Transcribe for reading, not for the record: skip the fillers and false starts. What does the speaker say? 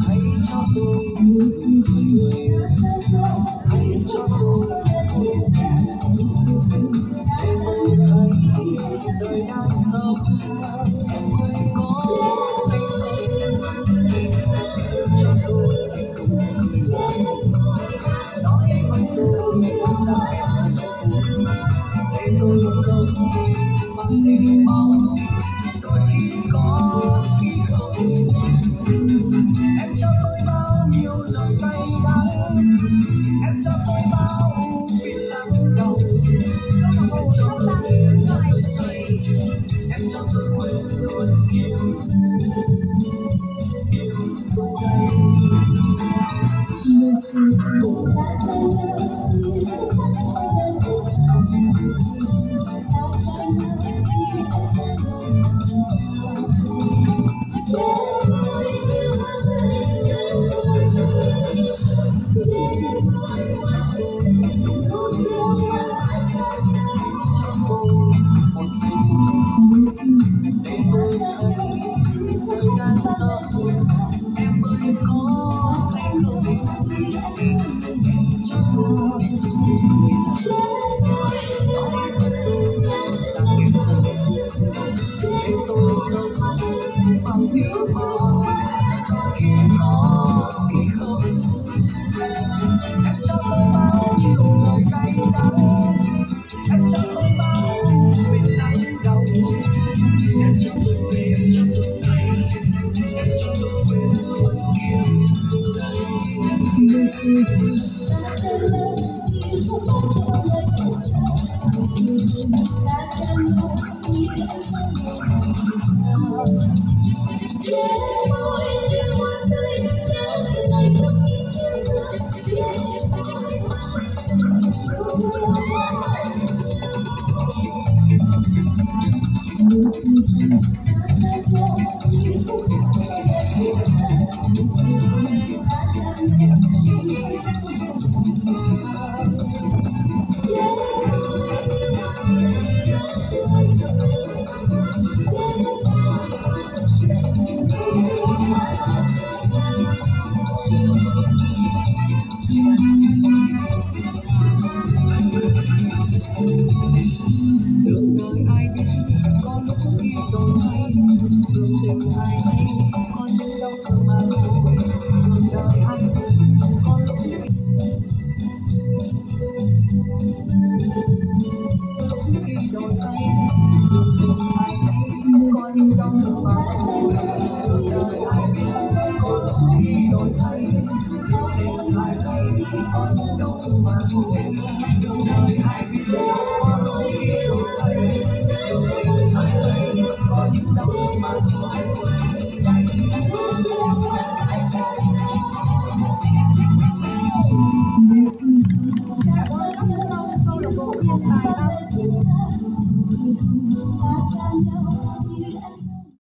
hãy cho tôi người, hãy cho tôi một gì để tôi thấy đời đang sống em mới có hay không. Cho tôi người nói với tôi rằng em để tôi sống bằng tình mong đôi khi có khi không. Em cho tôi bao nhiêu lời cay đắng, em cho tôi bao biết lắng đau, em cho tôi đêm cho tôi say, em cho tôi quên luôn yêu tôi đây. Một gì để tôi thấy đời đang sống em mới có hay không. Cho tôi người nói với tôi rằng em rất để tôi sống bằng tiếng mong khi có khi không. Em cho tôi bao nhiêu lời cay đắng, em cho tôi bao biết nắng đau, em cho tôi về, em cho tôi say, em cho tôi quên luôn yêu tôi đây. Đường đời ai biết có lúc khi đổi thay, đường tình ai hay có những đau thương mà thôi. Đường đời ai biết có lúc khi đổi thay, đường tình ai hay có những đau thương mà thôi. Đường đời ai biết có lúc khi đổi thay, đường tình ai hay có những đau thương mà thôi. Đường đời ai biết